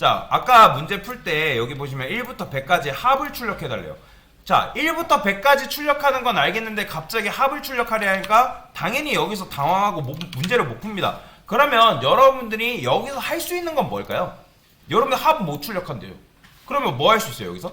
자, 아까 문제 풀 때 여기 보시면 1부터 100까지 합을 출력해달래요. 자, 1부터 100까지 출력하는 건 알겠는데 갑자기 합을 출력하려 하니까 당연히 여기서 당황하고 문제를 못 풉니다. 그러면 여러분들이 여기서 할 수 있는 건 뭘까요? 여러분들 합 못 출력한대요. 그러면 뭐 할 수 있어요, 여기서?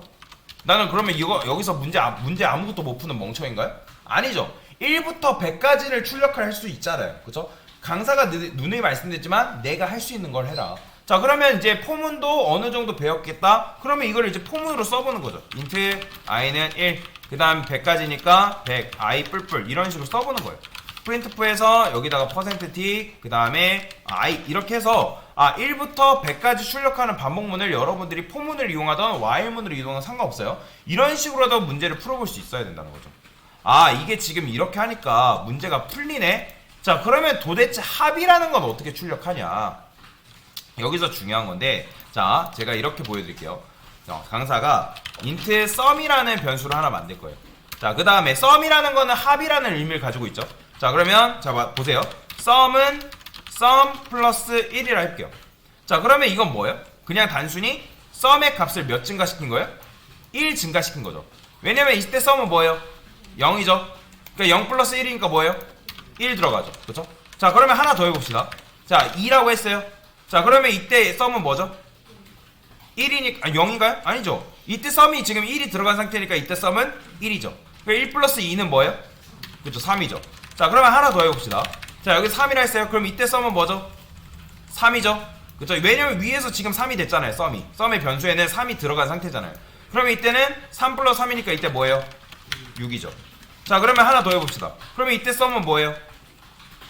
나는 그러면 이거 여기서 문제 아무것도 못 푸는 멍청인가요? 아니죠. 1부터 100까지를 출력할 수 있잖아요. 그쵸? 강사가 누누이 말씀드렸지만 내가 할 수 있는 걸 해라. 자, 그러면 이제 포문도 어느 정도 배웠겠다. 그러면 이걸 이제 포문으로 써보는 거죠. int i는 1, 그 다음 100까지니까 100, i 뿔뿔 이런 식으로 써보는 거예요. printf에서 여기다가 %t, 그 다음에 i 이렇게 해서 1부터 100까지 출력하는 반복문을 여러분들이 포문을 이용하던 while문으로 이용하면 상관없어요. 이런 식으로도 문제를 풀어볼 수 있어야 된다는 거죠. 이게 지금 이렇게 하니까 문제가 풀리네. 자, 그러면 도대체 합이라는 건 어떻게 출력하냐? 여기서 중요한 건데, 자, 제가 이렇게 보여드릴게요. 강사가 int sum이라는 변수를 하나 만들 거예요. 자, 그 다음에 sum이라는 거는 합이라는 의미를 가지고 있죠. 자, 그러면 자 보세요. sum은 sum 플러스 1이라 할게요. 자, 그러면 이건 뭐예요? 그냥 단순히 sum의 값을 몇 증가시킨 거예요? 1 증가시킨 거죠. 왜냐면 이때 sum은 뭐예요? 0이죠. 그러니까 0 플러스 1이니까 뭐예요? 1 들어가죠. 그렇죠? 자, 그러면 하나 더 해봅시다. 자, 2라고 했어요. 자, 그러면 이때 썸은 뭐죠? 1이니까 0인가요? 아니죠. 이때 썸이 지금 1이 들어간 상태니까 이때 썸은 1이죠. 그러니까 1 플러스 2는 뭐예요? 그렇죠, 3이죠. 자, 그러면 하나 더 해봅시다. 자, 여기 3이라 했어요. 그럼 이때 썸은 뭐죠? 3이죠. 그렇죠? 왜냐면 위에서 지금 3이 됐잖아요. 썸의 변수에는 3이 들어간 상태잖아요. 그러면 이때는 3 플러스 3이니까 이때 뭐예요? 6이죠. 자, 그러면 하나 더 해봅시다. 그러면 이때 썸은 뭐예요?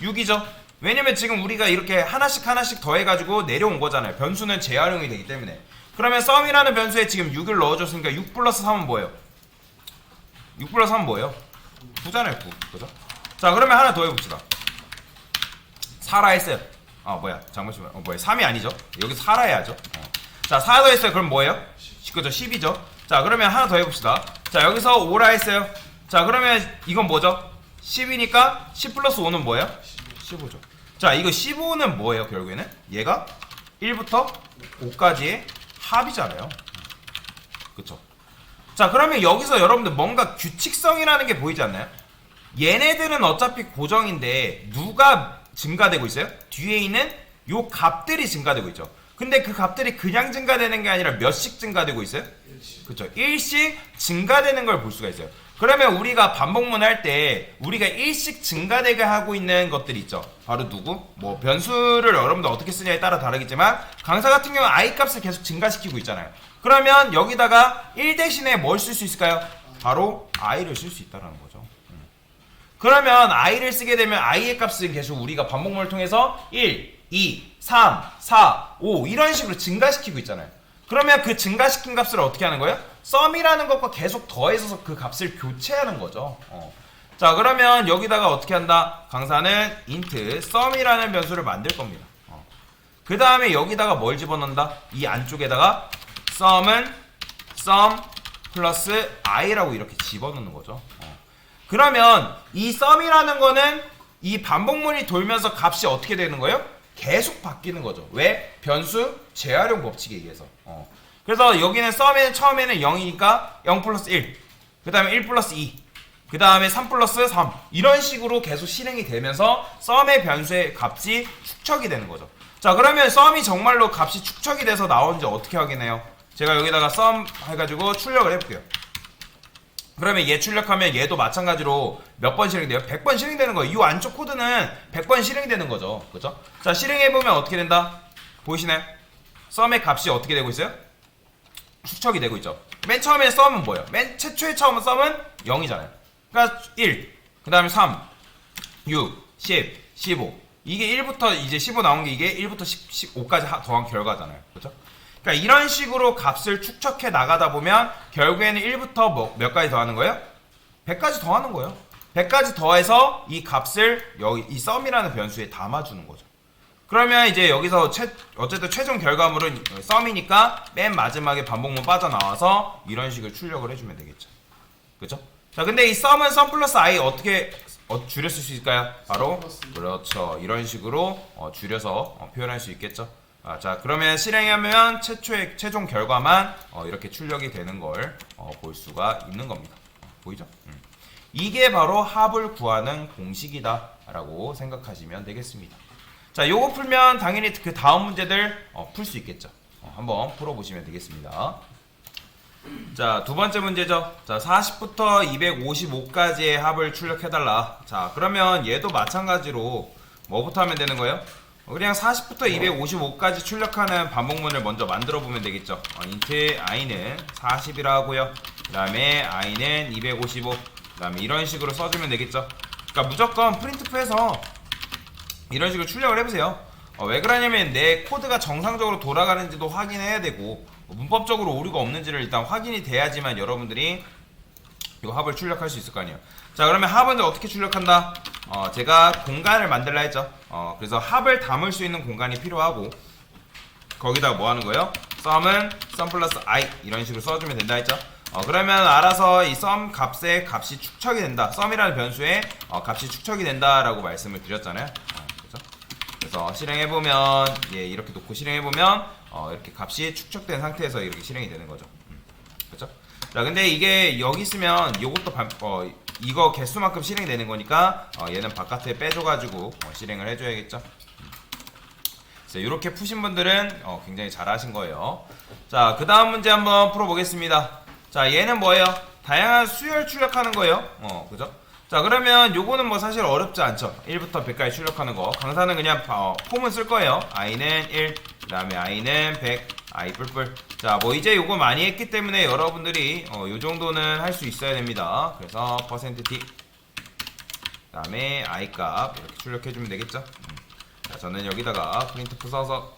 6이죠. 왜냐면 지금 우리가 이렇게 하나씩 더해가지고 내려온 거잖아요. 변수는 재활용이 되기 때문에. 그러면 sum이라는 변수에 지금 6을 넣어줬으니까 6 플러스 3은 뭐예요? 6 플러스 3은 뭐예요? 9잖아요, 9. 그죠? 자, 그러면 하나 더 해봅시다. 4라 했어요. 잠시만. 뭐예요? 3이 아니죠? 여기서 4라 해야죠. 자, 4 더 했어요. 그럼 뭐예요? 그죠? 10이죠? 자, 그러면 하나 더 해봅시다. 자, 여기서 5라 했어요. 자, 그러면 이건 뭐죠? 10이니까 10 플러스 5는 뭐예요? 15죠. 자, 이거 15는 뭐예요, 결국에는? 얘가 1부터 5까지의 합이잖아요. 그쵸? 자, 그러면 여기서 여러분들 뭔가 규칙성이라는 게 보이지 않나요? 얘네들은 어차피 고정인데 누가 증가되고 있어요? 뒤에 있는 요 값들이 증가되고 있죠. 근데 그 값들이 그냥 증가되는 게 아니라 몇씩 증가되고 있어요? 그쵸? 1씩 증가되는 걸 볼 수가 있어요. 그러면 우리가 반복문 할 때 우리가 1씩 증가되게 하고 있는 것들이 있죠. 바로 누구? 뭐 변수를 여러분들 어떻게 쓰냐에 따라 다르겠지만 강사 같은 경우는 i 값을 계속 증가시키고 있잖아요. 그러면 여기다가 1 대신에 뭘 쓸 수 있을까요? 바로 i를 쓸 수 있다는 거죠. 그러면 i를 쓰게 되면 i의 값은 계속 우리가 반복문을 통해서 1, 2, 3, 4, 5 이런 식으로 증가시키고 있잖아요. 그러면 그 증가시킨 값을 어떻게 하는 거예요? sum이라는 것과 계속 더해서 그 값을 교체하는 거죠. 자, 그러면 여기다가 어떻게 한다? 강사는 int sum이라는 변수를 만들 겁니다. 그 다음에 여기다가 뭘 집어넣는다? 이 안쪽에다가 sum은 sum 플러스 i라고 이렇게 집어넣는 거죠. 그러면 이 sum이라는 거는 이 반복문이 돌면서 값이 어떻게 되는 거예요? 계속 바뀌는 거죠. 왜? 변수 재활용 법칙에 의해서. 그래서 여기는 sum에는 처음에는 0이니까 0 플러스 1, 그 다음에 1 플러스 2, 그 다음에 3 플러스 3 이런 식으로 계속 실행이 되면서 sum의 변수의 값이 축적이 되는 거죠. 자, 그러면 sum이 정말로 값이 축적이 돼서 나오는지 어떻게 확인해요? 제가 여기다가 sum 해가지고 출력을 해볼게요. 그러면 얘 출력하면 얘도 마찬가지로 몇 번 실행돼요? 100번 실행되는 거예요. 이 안쪽 코드는 100번 실행되는 거죠. 그죠? 자, 실행해보면 어떻게 된다? 보이시나요? sum의 값이 어떻게 되고 있어요? 축적이 되고 있죠. 맨 처음에 sum은 뭐예요? 맨 최초의 처음 sum은 0이잖아요. 그러니까 1, 그 다음에 3, 6, 10, 15 이게 1부터 이제 15 나온 게 이게 1부터 15까지 더한 결과잖아요. 그죠? 그러니까 이런 식으로 값을 축적해 나가다 보면 결국에는 1부터 몇 가지 더하는 거예요? 100까지 더하는 거예요. 100까지 더해서 이 값을 여기 이 sum이라는 변수에 담아주는 거죠. 그러면 이제 여기서 어쨌든 최종 결과물은 sum이니까 맨 마지막에 반복문 빠져나와서 이런 식으로 출력을 해주면 되겠죠. 그죠? 자, 근데 이 sum은 sum 플러스 i 어떻게 줄여 쓸 수 있을까요? 바로 그렇죠. 이런 식으로 줄여서 표현할 수 있겠죠. 자 그러면 실행하면 최종 결과만 이렇게 출력이 되는 걸 볼 수가 있는 겁니다. 보이죠? 이게 바로 합을 구하는 공식이다 라고 생각하시면 되겠습니다. 자 요거 풀면 당연히 그 다음 문제들 풀 수 있겠죠. 한번 풀어보시면 되겠습니다. 자 두번째 문제죠. 자 40부터 255까지의 합을 출력해달라. 자 그러면 얘도 마찬가지로 뭐부터 하면 되는 거예요? 그냥 40부터 255까지 출력하는 반복문을 먼저 만들어 보면 되겠죠. int i는 40이라 하고요. 그 다음에 i는 255, 그 다음에 이런 식으로 써주면 되겠죠. 그러니까 무조건 printf에서 이런 식으로 출력을 해보세요. 왜 그러냐면 내 코드가 정상적으로 돌아가는지도 확인해야 되고 문법적으로 오류가 없는지를 일단 확인이 돼야지만 여러분들이 이 합을 출력할 수 있을 거 아니에요. 자 그러면 합은 어떻게 출력한다? 제가 공간을 만들라 했죠. 그래서 합을 담을 수 있는 공간이 필요하고 거기다가 뭐 하는 거예요? sum은 sum 플러스 i 이런 식으로 써주면 된다 했죠. 그러면 알아서 이 sum 값의 값이 축적이 된다. sum이라는 변수에 값이 축적이 된다라고 말씀을 드렸잖아요. 그죠? 그래서 실행해보면 이렇게 놓고 실행해보면 이렇게 값이 축적된 상태에서 이렇게 실행이 되는 거죠. 그죠? 자 근데 이게 여기 있으면 요것도 이거 개수만큼 실행이 되는 거니까 얘는 바깥에 빼줘가지고 실행을 해줘야겠죠. 그래서 이렇게 푸신 분들은 굉장히 잘하신 거예요. 자 그 다음 문제 한번 풀어보겠습니다. 자 얘는 뭐예요? 다양한 수열 출력하는 거예요. 그죠? 자 그러면 요거는 뭐 사실 어렵지 않죠. 1부터 100까지 출력하는 거. 강사는 그냥 폼은 쓸 거예요. i는 1, 그 다음에 i는 100, i 뿔뿔. 자 뭐 이제 요거 많이 했기 때문에 여러분들이 요 정도는 할 수 있어야 됩니다. 그래서 %t, 그 다음에 i 값 이렇게 출력해주면 되겠죠. 자 저는 여기다가 printf 써서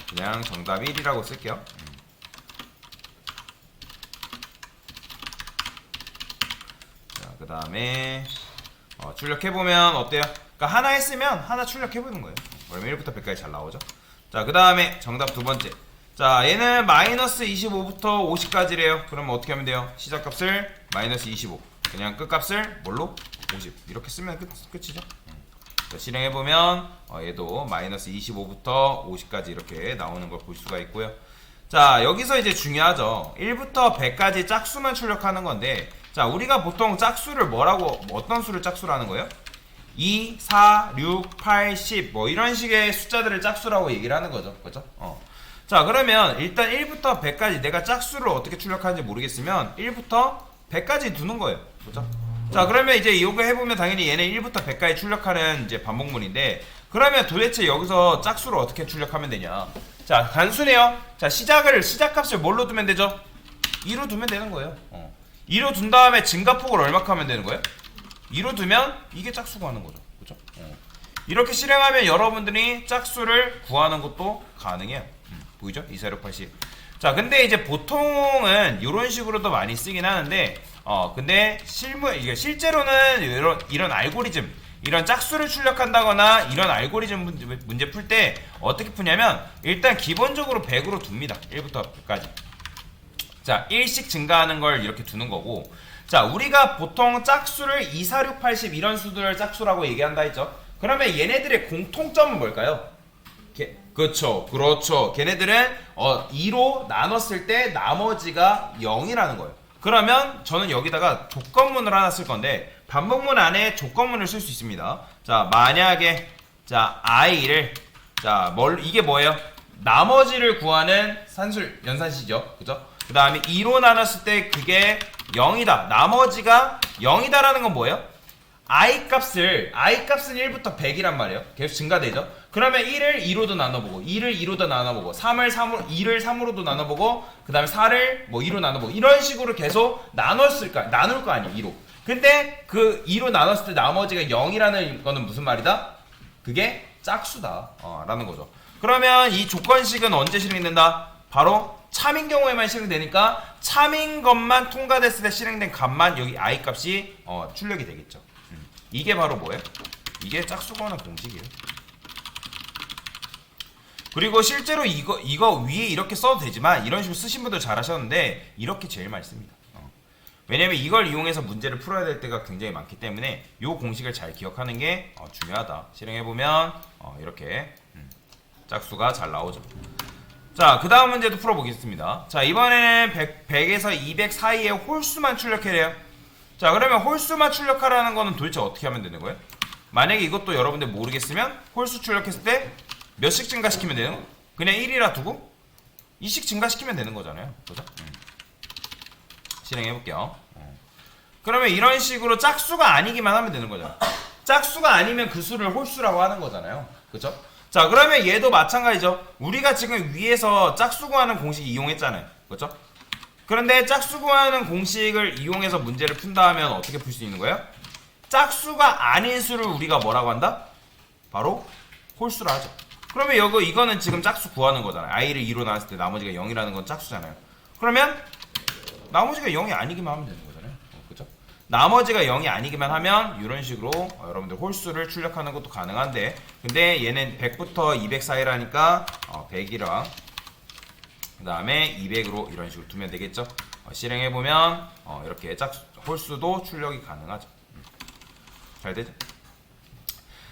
그냥 정답 1이라고 쓸게요. 그 다음에 출력해보면 어때요? 그러니까 하나 했으면 하나 출력해보는 거예요. 그러면 1부터 100까지 잘 나오죠. 자 그 다음에 정답 두 번째. 자 얘는 마이너스 25부터 50까지래요. 그러면 어떻게 하면 돼요? 시작값을 마이너스 25, 그냥 끝값을 뭘로? 50 이렇게 쓰면 끝이죠. 자, 실행해보면 얘도 마이너스 25부터 50까지 이렇게 나오는 걸 볼 수가 있고요. 자 여기서 이제 중요하죠. 1부터 100까지 짝수만 출력하는 건데, 자 우리가 보통 짝수를 어떤 수를 짝수로 하는 거예요? 2, 4, 6, 8, 10 뭐 이런 식의 숫자들을 짝수라고 얘기를 하는 거죠. 그죠? 자 그러면 일단 1부터 100까지 내가 짝수를 어떻게 출력하는지 모르겠으면 1부터 100까지 두는 거예요. 그죠? 자 그러면 이제 이거 해보면 당연히 얘는 1부터 100까지 출력하는 이제 반복문인데, 그러면 도대체 여기서 짝수를 어떻게 출력하면 되냐? 자 단순해요. 자 시작값을 뭘로 두면 되죠? 2로 두면 되는 거예요. 2로 둔 다음에 증가폭을 얼마큼 하면 되는 거예요? 2로 두면 이게 짝수 구하는 거죠. 그죠? 이렇게 실행하면 여러분들이 짝수를 구하는 것도 가능해요. 보이죠? 2, 4, 6, 8, 10. 자 근데 이제 보통은 이런 식으로도 많이 쓰긴 하는데 근데 실제로는 이런 알고리즘, 이런 짝수를 출력한다거나 이런 알고리즘 문제 풀 때 어떻게 푸냐면 일단 기본적으로 100으로 둡니다. 1부터 100까지. 자 1씩 증가하는 걸 이렇게 두는 거고, 자 우리가 보통 짝수를 2, 4, 6, 8, 10 이런 수들을 짝수라고 얘기한다 했죠. 그러면 얘네들의 공통점은 뭘까요? 그렇죠. 걔네들은 2로 나눴을 때 나머지가 0이라는 거예요. 그러면 저는 여기다가 조건문을 하나 쓸 건데, 반복문 안에 조건문을 쓸 수 있습니다. 자 만약에 자 i를 이게 뭐예요? 나머지를 구하는 연산시죠. 그죠? 그 다음에 2로 나눴을 때 그게 0이다. 나머지가 0이다라는 건 뭐예요? i값은 1부터 100이란 말이에요. 계속 증가되죠. 그러면 1을 2로도 나눠보고, 2를 2로도 나눠보고, 2를 3으로도 나눠보고, 그 다음에 4를 뭐 2로 나눠보고, 이런 식으로 계속 나눌 거 아니에요. 2로. 근데 그 2로 나눴을 때 나머지가 0이라는 거는 무슨 말이다? 그게 짝수다 라는 거죠. 그러면 이 조건식은 언제 실행된다? 바로 참인 경우에만 실행되니까 참인 것만 통과됐을 때 실행된 값만 여기 i 값이 출력이 되겠죠. 이게 바로 뭐예요? 이게 짝수 구하는 공식이에요. 그리고 실제로 이거 위에 이렇게 써도 되지만 이런 식으로 쓰신 분들 잘하셨는데 이렇게 제일 많이 씁니다. 왜냐면 이걸 이용해서 문제를 풀어야 될 때가 굉장히 많기 때문에 이 공식을 잘 기억하는 게 중요하다. 실행해보면 이렇게 짝수가 잘 나오죠. 자, 그 다음 문제도 풀어보겠습니다. 자, 이번에는 100에서 200 사이의 홀수만 출력해야 돼요. 자, 그러면 홀수만 출력하라는 거는 도대체 어떻게 하면 되는 거예요? 만약에 이것도 여러분들 모르겠으면 홀수 출력했을 때 몇씩 증가시키면 되는 거? 그냥 1이라 두고 2씩 증가시키면 되는 거잖아요. 그죠? 실행해볼게요. 그러면 이런 식으로 짝수가 아니기만 하면 되는 거잖아요. 짝수가 아니면 그 수를 홀수라고 하는 거잖아요. 그죠? 자, 그러면 얘도 마찬가지죠. 우리가 지금 위에서 짝수 구하는 공식 이용했잖아요. 그죠? 그런데 짝수 구하는 공식을 이용해서 문제를 푼다 하면 어떻게 풀 수 있는 거예요? 짝수가 아닌 수를 우리가 뭐라고 한다? 바로 홀수라 하죠. 그러면 이거는 지금 짝수 구하는 거잖아요. i를 2로 나눴을 때 나머지가 0이라는 건 짝수잖아요. 그러면 나머지가 0이 아니기만 하면 되는 거잖아요. 그죠? 나머지가 0이 아니기만 하면 이런 식으로 여러분들 홀수를 출력하는 것도 가능한데, 근데 얘는 100부터 200 사이라니까 100이랑 그 다음에 200으로 이런 식으로 두면 되겠죠. 실행해보면 이렇게 홀수도 출력이 가능하죠. 잘 되죠?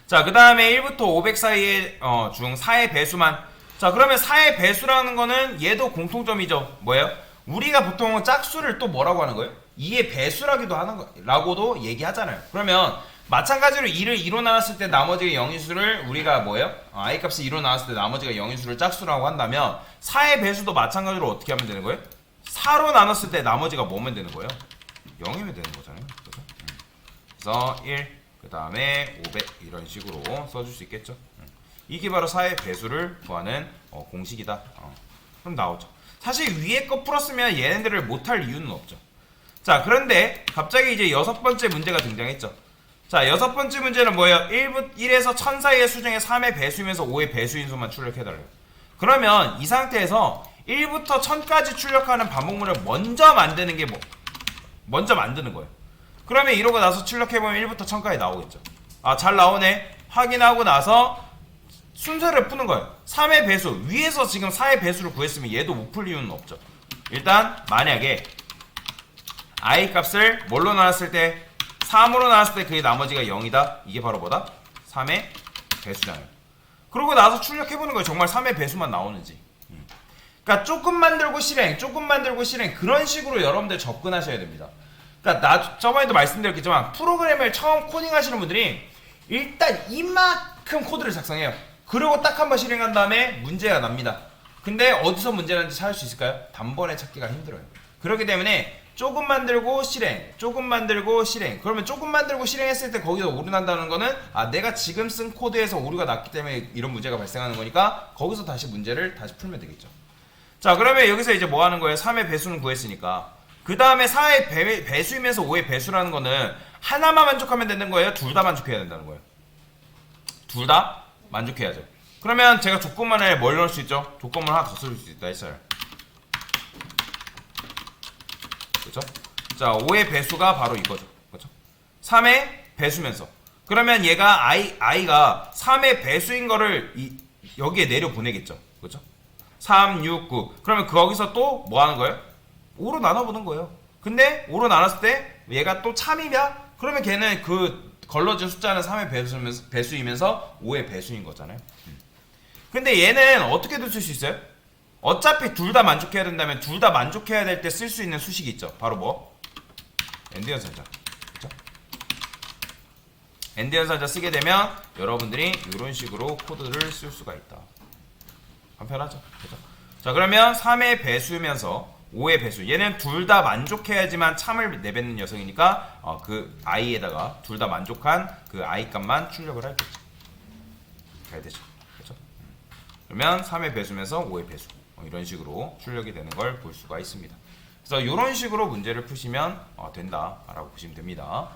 자, 그 다음에 1부터 500 사이의 중 4의 배수만. 자, 그러면 4의 배수라는 거는 얘도 공통점이죠. 뭐예요? 우리가 보통 짝수를 또 뭐라고 하는 거예요? 2의 배수라기도 하는 거 라고도 얘기하잖아요. 그러면 마찬가지로 2를 2로 나눴을 때 나머지가 0인 수를 우리가 뭐예요? i 값을 2로 나눴을 때 나머지가 0인 수를 짝수라고 한다면 4의 배수도 마찬가지로 어떻게 하면 되는 거예요? 4로 나눴을 때 나머지가 뭐면 되는 거예요? 0이면 되는 거잖아요. 그죠? 그래서 1, 그 다음에 500 이런 식으로 써줄 수 있겠죠. 이게 바로 4의 배수를 구하는 공식이다. 그럼 나오죠. 사실 위에 거 풀었으면 얘네들을 못할 이유는 없죠. 자, 그런데 갑자기 이제 6번째 문제가 등장했죠. 자, 6번째 문제는 뭐예요? 1에서 1000 사이의 수 중에 3의 배수이면서 5의 배수인 수만 출력해달래요. 그러면 이 상태에서 1부터 1000까지 출력하는 반복문을 먼저 만드는 게 먼저 만드는 거예요. 그러면 이러고 나서 출력해보면 1부터 1000까지 나오겠죠. 아, 잘 나오네 확인하고 나서 순서를 푸는 거예요. 3의 배수, 위에서 지금 4의 배수를 구했으면 얘도 못 풀 이유는 없죠. 일단 만약에 i 값을 뭘로 나눴을 때 3으로 나눴을 때 그게 나머지가 0이다. 이게 바로 뭐다? 3의 배수잖아요. 그러고 나서 출력해보는 거예요. 정말 3의 배수만 나오는지. 그러니까 조금 만들고 실행, 조금 만들고 실행, 그런 식으로 여러분들 접근하셔야 됩니다. 그러니까 저번에도 말씀드렸겠지만 프로그램을 처음 코딩하시는 분들이 일단 이만큼 코드를 작성해요. 그리고 딱 한번 실행한 다음에 문제가 납니다. 근데 어디서 문제 나는지 찾을 수 있을까요? 단번에 찾기가 힘들어요. 그렇기 때문에 조금 만들고 실행, 조금 만들고 실행. 그러면 조금 만들고 실행했을 때 거기서 오류 난다는 거는 내가 지금 쓴 코드에서 오류가 났기 때문에 이런 문제가 발생하는 거니까 거기서 다시 문제를 다시 풀면 되겠죠. 자, 그러면 여기서 이제 뭐 하는 거예요? 3의 배수는 구했으니까 그 다음에 4의 배수이면서 5의 배수라는 거는 하나만 만족하면 되는 거예요? 둘 다 만족해야 된다는 거예요? 둘 다 만족해야죠. 그러면 제가 조건만에 뭘 넣을 수 있죠? 조건만 하나 더 쓸 수 있다 했어요. 그렇죠? 자, 5의 배수가 바로 이거죠. 그렇죠? 3의 배수면서. 그러면 얘가 i가 3의 배수인 거를 여기에 내려 보내겠죠. 그렇죠? 3, 6, 9. 그러면 거기서 또 뭐 하는 거예요? 5로 나눠보는 거예요. 근데 5로 나눴을 때 얘가 또 참이냐? 그러면 걔는 그 걸러진 숫자는 3의 배수이면서 5의 배수인 거잖아요. 근데 얘는 어떻게 쓸 수 있어요? 어차피 둘 다 만족해야 된다면 둘 다 만족해야 될 때 쓸 수 있는 수식이 있죠. 바로 뭐? 엔드 연산자. 그쵸? 엔드 연산자 쓰게 되면 여러분들이 이런 식으로 코드를 쓸 수가 있다. 간편하죠? 그죠? 자, 그러면 3의 배수면서 5의 배수. 얘는 둘 다 만족해야지만 참을 내뱉는 녀석이니까 그 i에다가 둘 다 만족한 그 i 값만 출력을 할 거죠. 잘 되죠. 그렇죠? 그러면 3의 배수면서 5의 배수. 이런 식으로 출력이 되는 걸 볼 수가 있습니다. 그래서 이런 식으로 문제를 푸시면 된다라고 보시면 됩니다.